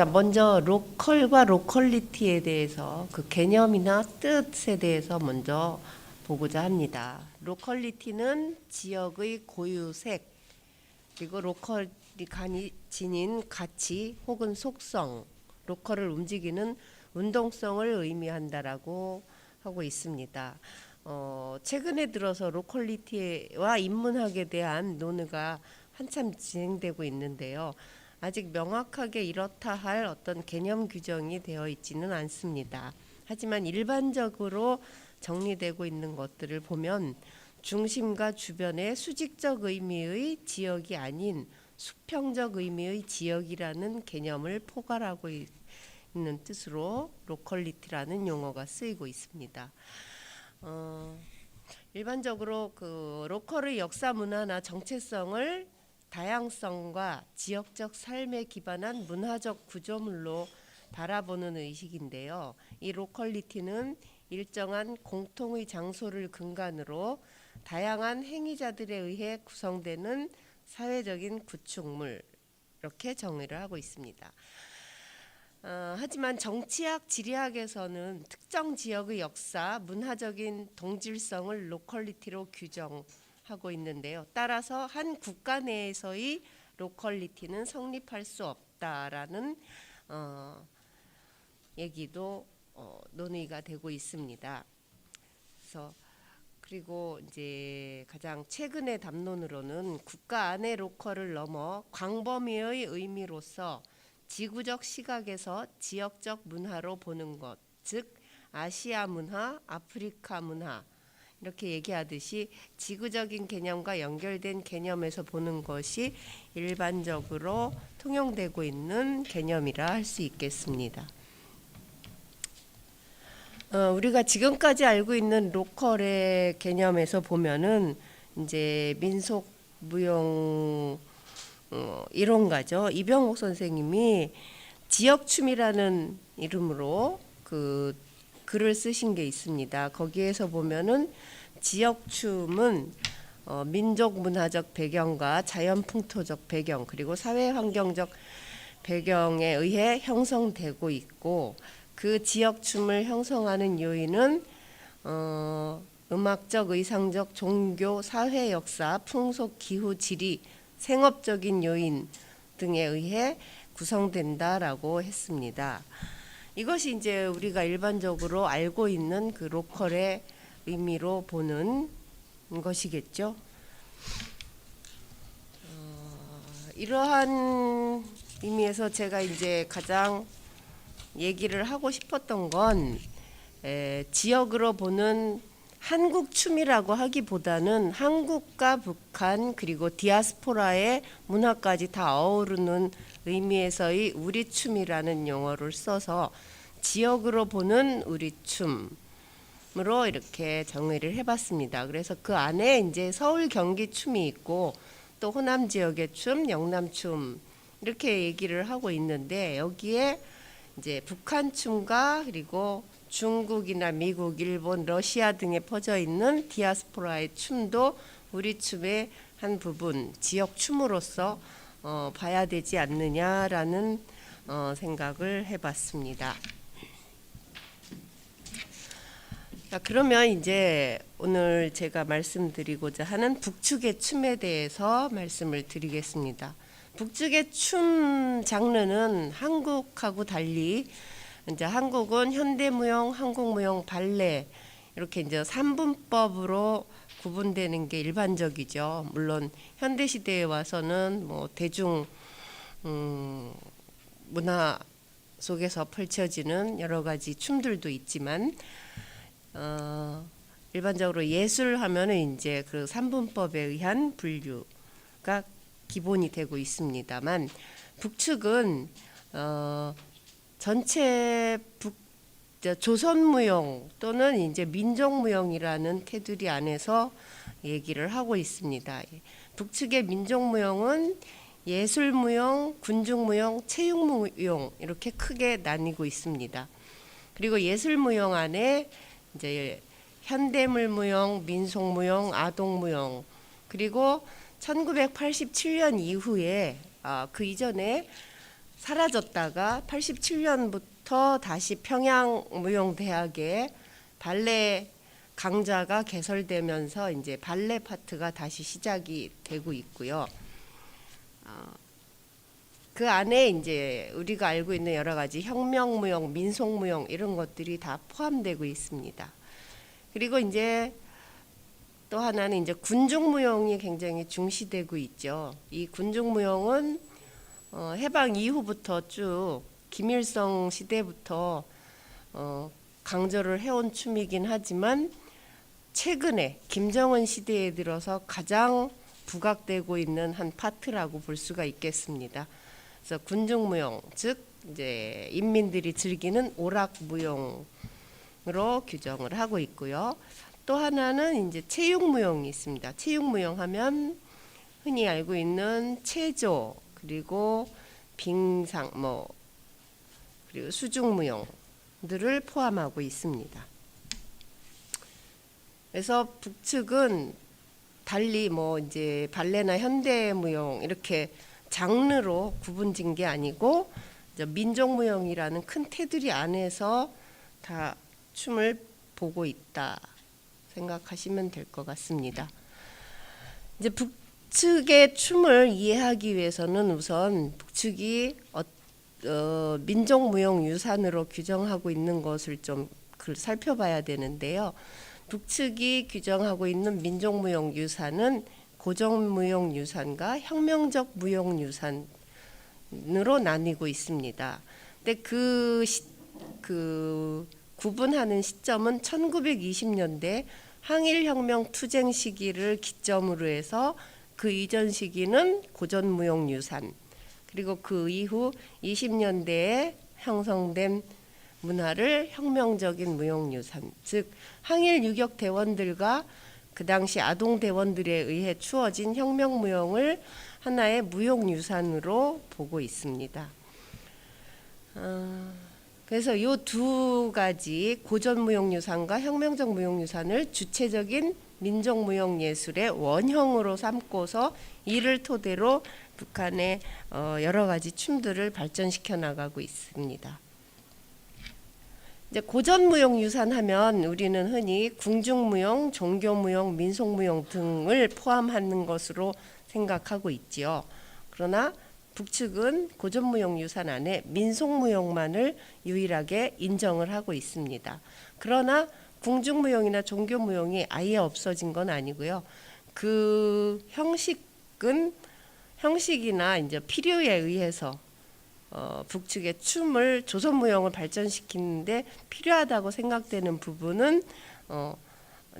먼저 로컬과 로컬리티에 대해서 그 개념이나 뜻에 대해서 먼저 보고자 합니다. 로컬리티는 지역의 고유색, 그리고 로컬이 지닌 가치 혹은 속성, 로컬을 움직이는 운동성을 의미한다라고 하고 있습니다. 최근에 들어서 로컬리티와 인문학에 대한 논의가 한참 진행되고 있는데요. 아직 명확하게 이렇다 할 어떤 개념 규정이 되어 있지는 않습니다. 하지만 일반적으로 정리되고 있는 것들을 보면 중심과 주변의 수직적 의미의 지역이 아닌 수평적 의미의 지역이라는 개념을 포괄하고 있는 뜻으로 로컬리티라는 용어가 쓰이고 있습니다. 일반적으로 그 로컬의 역사 문화나 정체성을 다양성과 지역적 삶에 기반한 문화적 구조물로 바라보는 의식인데요. 이 로컬리티는 일정한 공통의 장소를 근간으로 다양한 행위자들에 의해 구성되는 사회적인 구축물, 이렇게 정의를 하고 있습니다. 하지만 정치학, 지리학에서는 특정 지역의 역사, 문화적인 동질성을 로컬리티로 규정하고 있는데요. 따라서 한 국가 내에서의 로컬리티는 성립할 수 없다라는 얘기도 논의가 되고 있습니다. 그리고 이제 가장 최근의 담론으로는 국가 안의 로컬을 넘어 광범위의 의미로서 지구적 시각에서 지역적 문화로 보는 것, 즉 아시아 문화, 아프리카 문화, 이렇게 얘기하듯이 지구적인 개념과 연결된 개념에서 보는 것이 일반적으로 통용되고 있는 개념이라 할 수 있겠습니다. 우리가 지금까지 알고 있는 로컬의 개념에서 보면은 이제 민속 무용 이론가죠. 이병옥 선생님이 지역춤이라는 이름으로 그 글을 쓰신 게 있습니다. 거기에서 보면은 지역춤은 민족 문화적 배경과 자연 풍토적 배경, 그리고 사회 환경적 배경에 의해 형성되고 있고, 그 지역춤을 형성하는 요인은 음악적, 의상적, 종교, 사회 역사, 풍속, 기후, 지리, 생업적인 요인 등에 의해 구성된다라고 했습니다. 이것이 이제 우리가 일반적으로 알고 있는 그 로컬의 의미로 보는 것이겠죠. 이러한 의미에서 제가 이제 가장 얘기를 하고 싶었던 건 지역으로 보는 한국 춤이라고 하기보다는 한국과 북한 그리고 디아스포라의 문화까지 다 어우르는 의미에서의 우리 춤이라는 용어를 써서 지역으로 보는 우리 춤으로 이렇게 정의를 해봤습니다. 그래서 그 안에 이제 서울 경기 춤이 있고 또 호남 지역의 춤, 영남 춤 이렇게 얘기를 하고 있는데, 여기에 이제 북한 춤과 그리고 중국이나 미국, 일본, 러시아 등에 퍼져 있는 디아스포라의 춤도 우리 춤의 한 부분, 지역 춤으로서 봐야 되지 않느냐라는 생각을 해봤습니다. 자, 그러면 이제 오늘 제가 말씀드리고자 하는 북측의 춤에 대해서 말씀을 드리겠습니다. 북측의 춤 장르는 한국하고 달리 이제 한국은 현대무용, 한국무용, 발레 이렇게 이제 3분법으로 구분되는 게 일반적이죠. 물론 현대 시대에 와서는 뭐 대중 문화 속에서 펼쳐지는 여러 가지 춤들도 있지만 일반적으로 예술하면은 이제 그 3분법에 의한 분류가 기본이 되고 있습니다만, 북측은 전체 조선무용 또는 이제 민족무용이라는 테두리 안에서 얘기를 하고 있습니다. 북측의 민족무용은 예술무용, 군중무용, 체육무용 이렇게 크게 나뉘고 있습니다. 그리고 예술무용 안에 이제 현대물무용, 민속무용, 아동무용, 그리고 1987년 이후에 그 이전에 사라졌다가 87년부터 다시 평양무용대학에 발레 강좌가 개설되면서 이제 발레 파트가 다시 시작이 되고 있고요. 그 안에 이제 우리가 알고 있는 여러 가지 혁명무용, 민속무용 이런 것들이 다 포함되고 있습니다. 그리고 이제 또 하나는 이제 군중무용이 굉장히 중시되고 있죠. 이 군중무용은 해방 이후부터 쭉 김일성 시대부터 강조를 해온 춤이긴 하지만 최근에 김정은 시대에 들어서 가장 부각되고 있는 한 파트라고 볼 수가 있겠습니다. 그래서 군중무용, 즉 이제 인민들이 즐기는 오락무용으로 규정을 하고 있고요. 또 하나는 이제 체육무용이 있습니다. 체육무용하면 흔히 알고 있는 체조, 그리고 빙상, 그리고 수중무용들을 포함하고 있습니다. 그래서 북측은 달리 이제 발레나 현대무용 이렇게 장르로 구분진 게 아니고 민족무용이라는 큰 테두리 안에서 다 춤을 보고 있다 생각하시면 될 것 같습니다. 이제 북측의 춤을 이해하기 위해서는 우선 북측이 민족무용유산으로 규정하고 있는 것을 좀 살펴봐야 되는데요. 북측이 규정하고 있는 민족무용유산은 고전무용유산과 혁명적 무용유산으로 나뉘고 있습니다. 근데 그 구분하는 시점은 1920년대 항일혁명 투쟁 시기를 기점으로 해서 그 이전 시기는 고전무용유산, 그리고 그 이후 20년대에 형성된 문화를 혁명적인 무용유산, 즉 항일 유격 대원들과 그 당시 아동 대원들에 의해 추어진 혁명무용을 하나의 무용유산으로 보고 있습니다. 그래서 이 두 가지 고전무용유산과 혁명적 무용유산을 주체적인 민족무용예술의 원형으로 삼고서 이를 토대로 북한의 여러 가지 춤들을 발전시켜 나가고 있습니다. 이제 고전무용유산 하면 우리는 흔히 궁중무용, 종교무용, 민속무용 등을 포함하는 것으로 생각하고 있지요. 그러나 북측은 고전무용유산 안에 민속무용만을 유일하게 인정을 하고 있습니다. 그러나 궁중무용이나 종교무용이 아예 없어진 건 아니고요. 그 형식이나 이제 필요에 의해서 북측의 춤을 조선무용을 발전시키는데 필요하다고 생각되는 부분은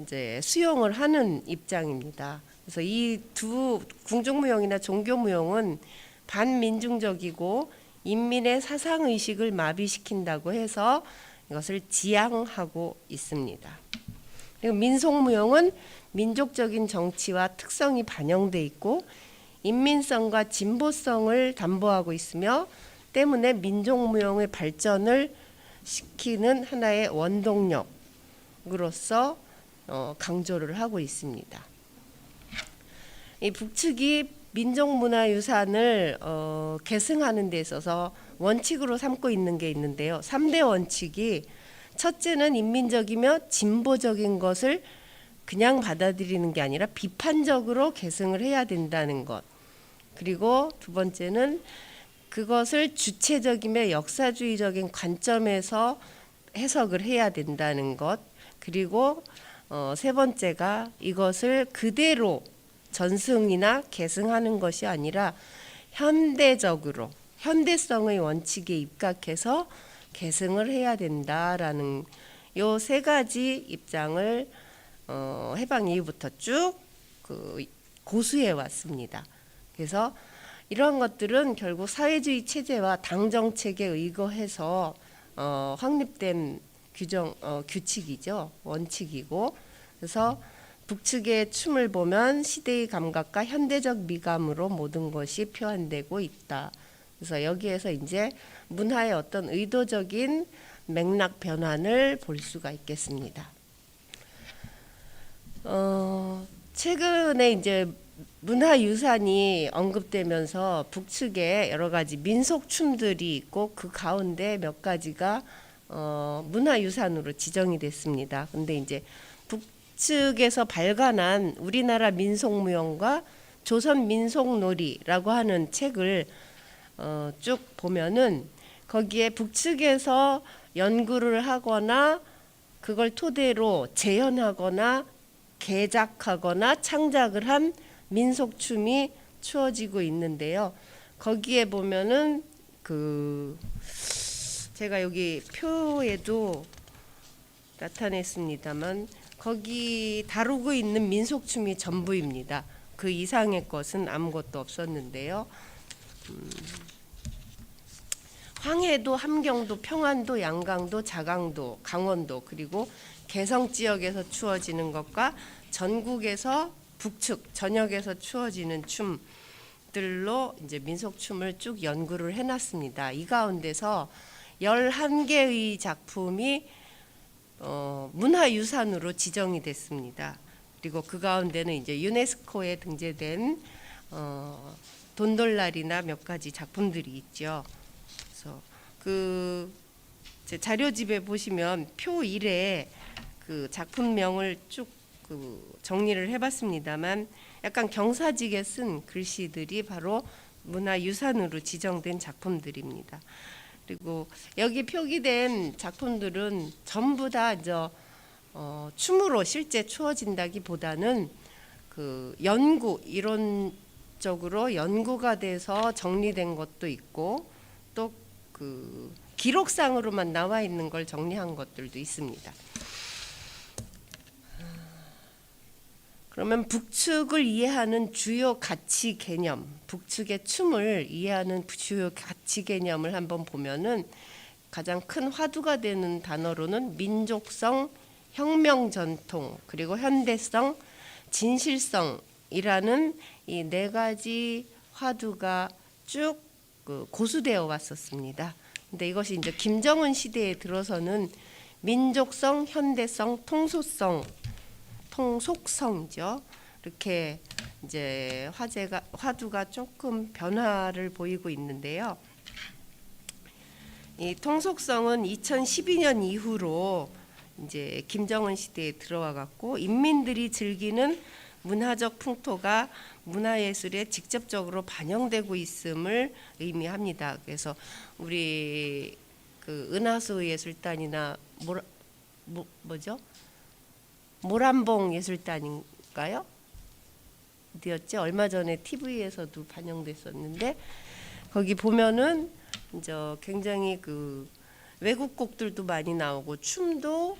이제 수용을 하는 입장입니다. 그래서 이 두 궁중무용이나 종교무용은 반민중적이고 인민의 사상의식을 마비시킨다고 해서 이것을 지양하고 있습니다. 그리고 민속무용은 민족적인 정치와 특성이 반영돼 있고 인민성과 진보성을 담보하고 있으며 때문에 민족무용의 발전을 시키는 하나의 원동력으로서 강조를 하고 있습니다. 이 북측이 민족문화유산을 계승하는 데 있어서 원칙으로 삼고 있는 게 있는데요. 3대 원칙이 첫째는 인민적이며 진보적인 것을 그냥 받아들이는 게 아니라 비판적으로 계승을 해야 된다는 것. 그리고 두 번째는 그것을 주체적이며 역사주의적인 관점에서 해석을 해야 된다는 것. 그리고 세 번째가 이것을 그대로 전승이나 계승하는 것이 아니라 현대적으로 현대성의 원칙에 입각해서 계승을 해야 된다라는 요 세 가지 입장을 해방 이후부터 쭉 고수해 왔습니다. 그래서 이런 것들은 결국 사회주의 체제와 당 정책에 의거해서 확립된 규칙이죠. 원칙이고, 그래서 북측의 춤을 보면 시대의 감각과 현대적 미감으로 모든 것이 표현되고 있다. 그래서 여기에서 이제 문화의 어떤 의도적인 맥락 변환을 볼 수가 있겠습니다. 최근에 이제 문화유산이 언급되면서 북측에 여러 가지 민속춤들이 있고 그 가운데 몇 가지가 문화유산으로 지정이 됐습니다. 근데 이제 북측에서 발간한 우리나라 민속무용과 조선 민속놀이라고 하는 책을 쭉 보면은 거기에 북측에서 연구를 하거나 그걸 토대로 재현하거나 개작하거나 창작을 한 민속춤이 추어지고 있는데요. 거기에 보면은 제가 여기 표에도 나타냈습니다만 거기 다루고 있는 민속춤이 전부입니다. 그 이상의 것은 아무것도 없었는데요. 황해도, 함경도, 평안도, 양강도, 자강도, 강원도 그리고 개성 지역에서 추어지는 것과 전국에서 북측 전역에서 추어지는 춤들로 이제 민속춤을 쭉 연구를 해놨습니다. 이 가운데서 11개의 작품이 문화유산으로 지정이 됐습니다. 그리고 그 가운데는 이제 유네스코에 등재된 돈돌날이나 몇 가지 작품들이 있죠. 그래서 제 자료집에 보시면 표 1에 그 작품명을 쭉 정리를 해봤습니다만 약간 경사지게 쓴 글씨들이 바로 문화유산으로 지정된 작품들입니다. 그리고 여기 표기된 작품들은 전부 다 춤으로 실제 추어진다기보다는 연구 이론적으로 연구가 돼서 정리된 것도 있고 또 기록상으로만 나와 있는 걸 정리한 것들도 있습니다. 그러면 북측을 이해하는 주요 가치 개념, 북측의 춤을 이해하는 주요 가치 개념을 한번 보면은 가장 큰 화두가 되는 단어로는 민족성, 혁명 전통, 그리고 현대성, 진실성이라는 이 네 가지 화두가 쭉 고수되어 왔었습니다. 근데 이것이 이제 김정은 시대에 들어서는 민족성, 현대성, 통속성이죠. 이렇게 이제 화두가 조금 변화를 보이고 있는데요. 이 통속성은 2012년 이후로 이제 김정은 시대에 들어와 갖고 인민들이 즐기는 문화적 풍토가 문화예술에 직접적으로 반영되고 있음을 의미합니다. 그래서 우리 은하수 예술단이나 모란봉 예술단인가요? 어디였지? 얼마 전에 TV에서도 반영됐었는데 거기 보면은 이제 굉장히 외국 곡들도 많이 나오고 춤도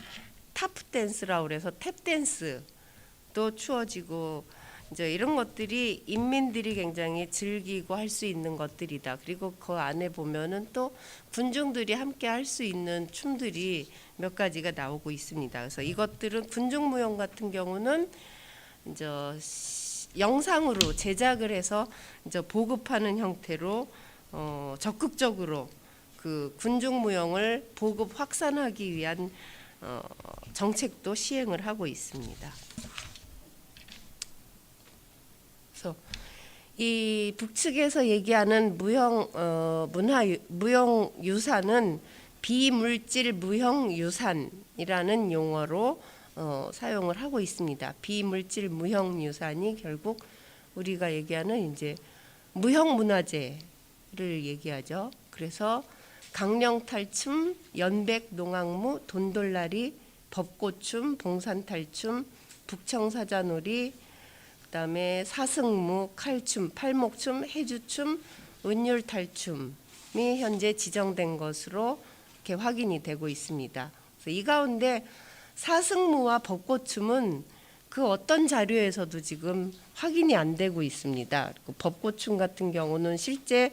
타프 댄스라고 그래서 탭 댄스도 추어지고 이제 이런 것들이 인민들이 굉장히 즐기고 할 수 있는 것들이다. 그리고 그 안에 보면은 또 군중들이 함께 할 수 있는 춤들이 몇 가지가 나오고 있습니다. 그래서 이것들은 군중무용 같은 경우는 이제 영상으로 제작을 해서 이제 보급하는 형태로 적극적으로 군중무용을 보급 확산하기 위한 정책도 시행을 하고 있습니다. 그래서 이 북측에서 얘기하는 무형유산은 비물질 무형유산이라는 용어로 사용을 하고 있습니다. 비물질 무형유산이 결국 우리가 얘기하는 이제 무형문화재를 얘기하죠. 그래서 강령탈춤, 연백농악무, 돈돌날이, 벚꽃춤, 봉산탈춤, 북청사자놀이, 그다음에 사승무, 칼춤, 팔목춤, 해주춤, 은율탈춤이 현재 지정된 것으로 이렇게 확인이 되고 있습니다. 그래서 이 가운데 사승무와 벚꽃춤은 그 어떤 자료에서도 지금 확인이 안 되고 있습니다. 벚꽃춤 같은 경우는 실제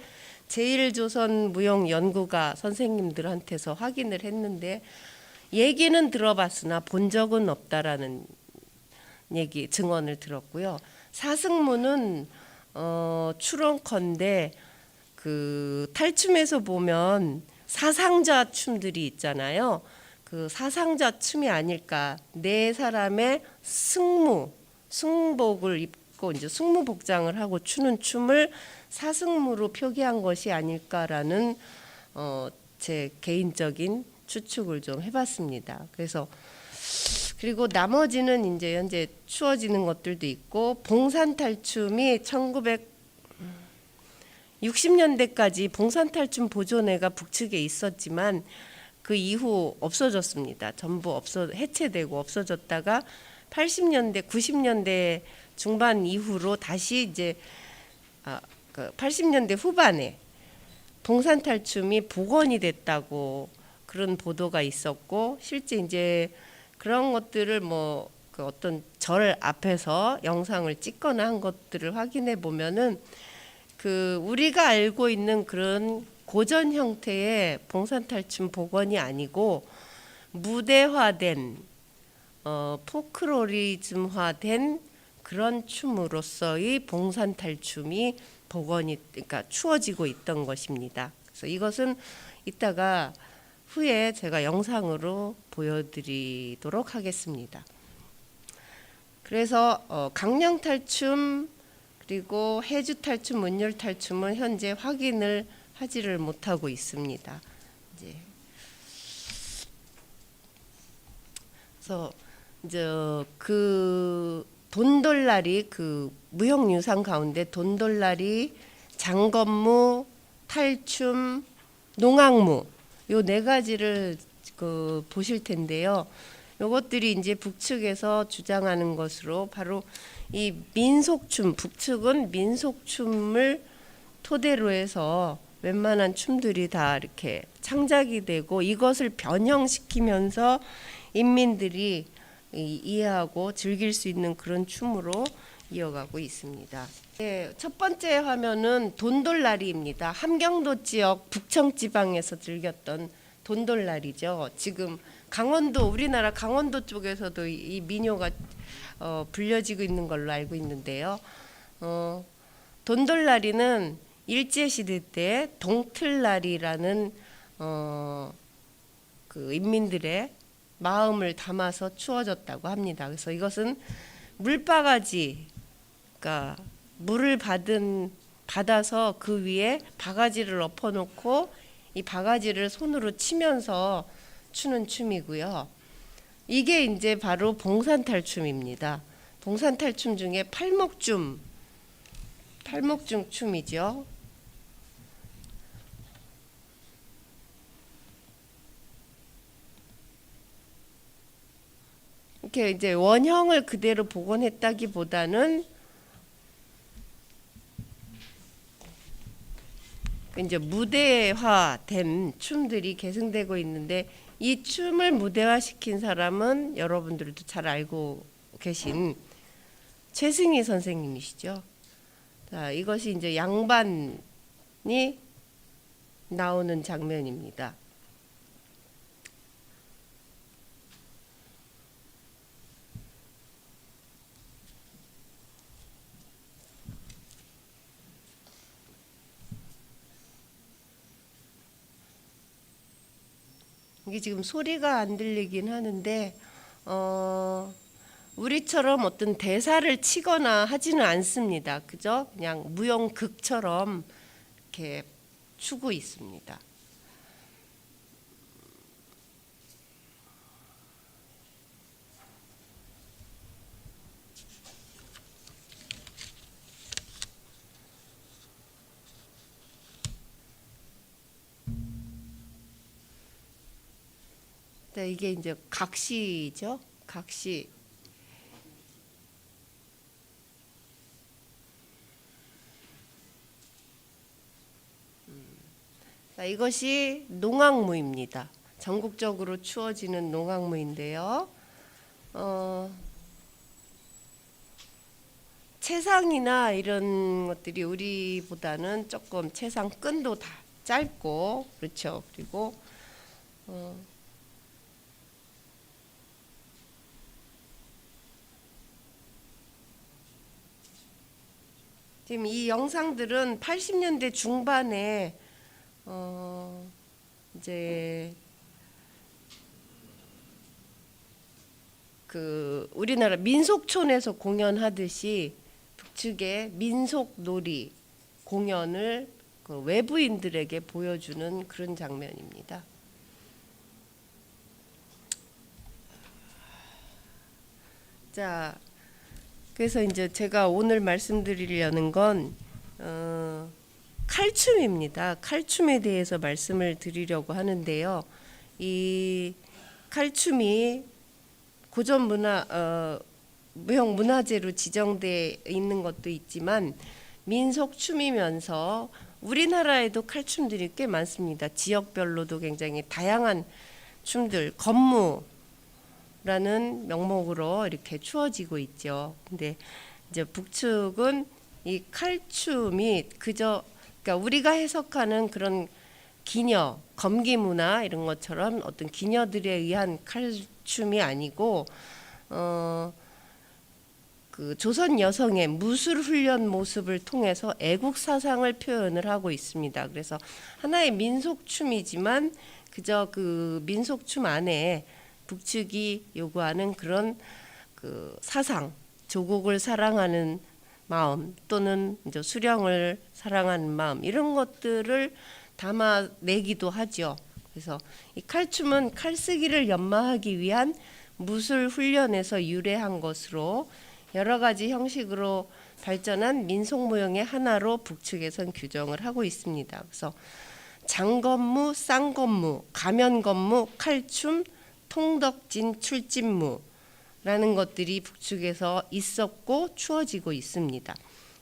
제1조선무용연구가 선생님들한테서 확인을 했는데 얘기는 들어봤으나 본 적은 없다라는 증언을 들었고요. 사승무는 추론컨대 탈춤에서 보면 사상자 춤들이 있잖아요. 그 사상자 춤이 아닐까. 네 사람의 승복을 입고 입고 이제 승무복장을 하고 추는 춤을 사승무로 표기한 것이 아닐까라는 제 개인적인 추측을 좀 해봤습니다. 그래서 그리고 나머지는 이제 현재 추어지는 것들도 있고, 봉산탈춤이 1960년대까지 봉산탈춤 보존회가 북측에 있었지만 그 이후 없어졌습니다. 전부 해체되고 없어졌다가 80년대, 90년대 중반 이후로 다시 이제 80년대 후반에 봉산탈춤이 복원이 됐다고 그런 보도가 있었고, 실제 이제 그런 것들을 그 어떤 절 앞에서 영상을 찍거나 한 것들을 확인해 보면은 그 우리가 알고 있는 그런 고전 형태의 봉산탈춤 복원이 아니고 무대화된 포크로리즘화된 그런 춤으로서의 봉산탈춤이 복원이, 그러니까 추어지고 있던 것입니다. 그래서 이것은 이따가 후에 제가 영상으로 보여드리도록 하겠습니다. 그래서 강령탈춤 그리고 해주탈춤, 문율탈춤은 현재 확인을 하지를 못하고 있습니다. 이제 그래서 이제 그 돈돌라리, 그 무형유산 가운데 돈돌라리, 장건무, 탈춤, 농악무 요 네 가지를 보실 텐데요. 요것들이 이제 북측에서 주장하는 것으로 바로 이 민속춤, 북측은 민속춤을 토대로 해서 웬만한 춤들이 다 이렇게 창작이 되고 이것을 변형시키면서 인민들이 이해하고 즐길 수 있는 그런 춤으로 이어가고 있습니다. 네, 첫 번째 화면은 돈돌라리입니다. 함경도 지역 북청 지방에서 즐겼던 돈돌라리죠. 지금 강원도, 우리나라 강원도 쪽에서도 이 민요가 불려지고 있는 걸로 알고 있는데요. 돈돌라리는 일제시대 때 동틀라리라는 그 인민들의 마음을 담아서 추어졌다고 합니다. 그래서 이것은 물바가지, 그러니까 물을 받아서 그 위에 바가지를 엎어놓고 이 바가지를 손으로 치면서 추는 춤이고요. 이게 이제 바로 봉산탈춤입니다. 봉산탈춤 중에 팔목중 춤이죠. 이렇게 이제 원형을 그대로 복원했다기보다는 이제 무대화된 춤들이 계승되고 있는데, 이 춤을 무대화시킨 사람은 여러분들도 잘 알고 계신 최승희 선생님이시죠. 자, 이것이 이제 양반이 나오는 장면입니다. 이게 지금 소리가 안 들리긴 하는데 우리처럼 어떤 대사를 치거나 하지는 않습니다. 그죠? 그냥 무용극처럼 이렇게 추고 있습니다. 네, 이게 이제 각시죠. 각시. 자, 이것이 농악무입니다. 전국적으로 추어지는 농악무인데요. 채상이나 이런 것들이 우리보다는 조금 채상 끈도 다 짧고, 그렇죠. 그리고 지금 이 영상들은 80년대 중반에 이제 그 우리나라 민속촌에서 공연하듯이 북측의 민속놀이 공연을 그 외부인들에게 보여주는 그런 장면입니다. 자, 그래서 이제 제가 오늘 말씀드리려는 건 칼춤입니다. 칼춤에 대해서 말씀을 드리려고 하는데요. 이 칼춤이 고전 문화 무형 문화재로 지정돼 있는 것도 있지만 민속 춤이면서 우리나라에도 칼춤들이 꽤 많습니다. 지역별로도 굉장히 다양한 춤들, 건무라는 명목으로 이렇게 추어지고 있죠. 근데 이제 북측은 이 칼춤이 그러니까 우리가 해석하는 그런 기녀, 검기 문화 이런 것처럼 어떤 기녀들에 의한 칼춤이 아니고 그 조선 여성의 무술 훈련 모습을 통해서 애국 사상을 표현을 하고 있습니다. 그래서 하나의 민속 춤이지만 그저 그 민속 춤 안에 북측이 요구하는 그런 그 사상, 조국을 사랑하는 마음 또는 이제 수령을 사랑하는 마음 이런 것들을 담아내기도 하죠. 그래서 이 칼춤은 칼쓰기를 연마하기 위한 무술 훈련에서 유래한 것으로 여러 가지 형식으로 발전한 민속무용의 하나로 북측에선 규정을 하고 있습니다. 그래서 장건무, 쌍건무, 가면건무, 칼춤, 통덕진, 출진무라는 것들이 북측에서 있었고 추어지고 있습니다.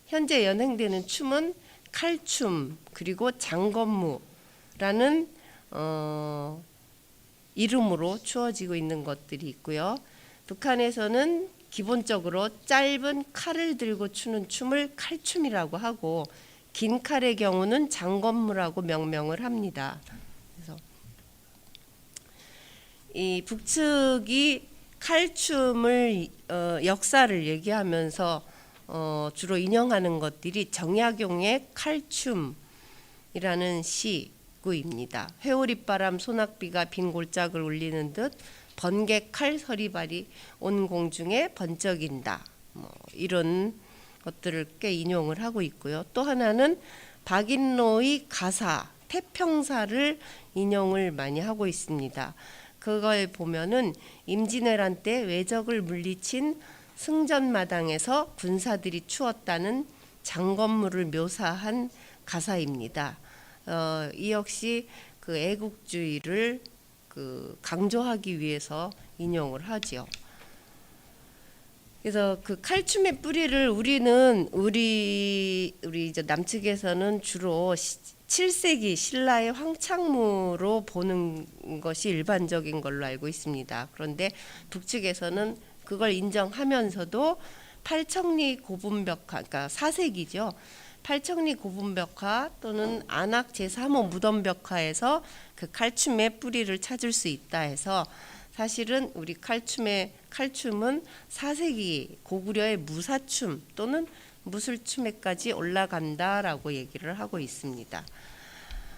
현재 연행되는 춤은 칼춤 그리고 장건무라는 이름으로 추어지고 있는 것들이 있고요. 북한에서는 기본적으로 짧은 칼을 들고 추는 춤을 칼춤이라고 하고 긴 칼의 경우는 장건무라고 명명을 합니다. 그래서 이 북측이 칼춤을 역사를 얘기하면서 주로 인용하는 것들이 정약용의 칼춤이라는 시구입니다. 회오릿바람 소낙비가 빈 골짜기를 울리는 듯 번개 칼 서리발이 온 공중에 번쩍인다. 이런 것들을 꽤 인용을 하고 있고요. 또 하나는 박인로의 가사 태평사를 인용을 많이 하고 있습니다. 그걸 보면은 임진왜란 때 왜적을 물리친 승전마당에서 군사들이 추었다는 장건무를 묘사한 가사입니다. 이 역시 그 애국주의를 그 강조하기 위해서 인용을 하지요. 그래서 그 칼춤의 뿌리를 우리 이제 남측에서는 주로 7세기 신라의 황창무로 보는 것이 일반적인 걸로 알고 있습니다. 그런데 북측에서는 그걸 인정하면서도 팔청리 고분벽화, 그러니까 4세기죠. 팔청리 고분벽화 또는 안악 제3호 무덤벽화에서 그 칼춤의 뿌리를 찾을 수 있다 해서 사실은 우리 칼춤은 4세기 고구려의 무사춤 또는 무술춤에까지 올라간다라고 얘기를 하고 있습니다.